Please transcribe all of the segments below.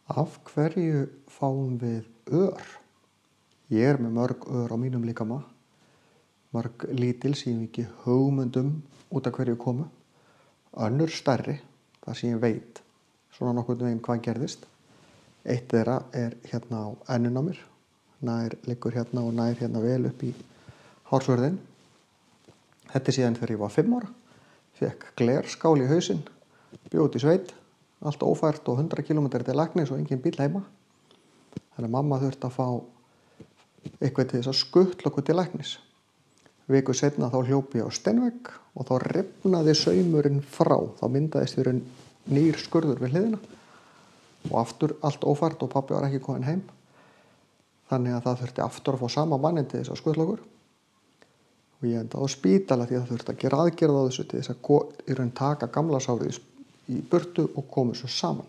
Af hverju fáum við ör? Ég með mörg ör á mínum líkama, mörg lítil sem ég ekki hugmyndum út af hverju komu, önnur stærri, það sem ég veit, svona nokkurn veginn hvað gerðist. Eitt þeirra hérna á enninu á mér, liggur hérna og nær hérna vel upp í hársvörðinn. Þetta síðan þegar ég var 5 ára, fekk glerskál í hausinn, bjó út í sveit, allt ófært og 100 km til læknis og engin bíll heima. Þannig að mamma þurfti að fá eitthvað til þess að skutla okkur til læknis. Viku seinna þá hljóp ég á steinvegg og þá rifnaði saumurinn frá. Þá myndaðist fyrir nýr skurður við hliðina og aftur allt ófært og pabbi var ekki kominn heim. Þannig að það þurfti aftur að fá sama mannin til þess að skutla okkur. Og ég endaði á spítala því að það þurfti að gera aðgerð á þessu til þess að taka gamla sárið í burtu og koma þessu saman.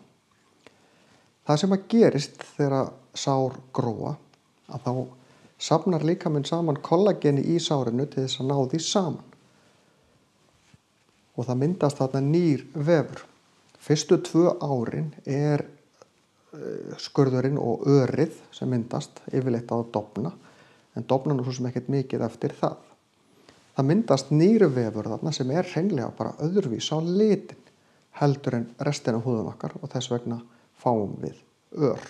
Það sem að gerist þegar sár gróa, að þá safnar líkaminn saman kollageni í sárinu til þess að ná því saman. Og það myndast þarna nýr vefur. Fyrstu 2 árin skurðurinn og örið sem myndast yfirleitt á að dofna, en dofna nú svo sem ekkert mikið eftir það. Það myndast nýr vefur þarna sem hreinlega bara öðruvís á litin heldur en restin af húðun okkar og þess vegna fáum við ör.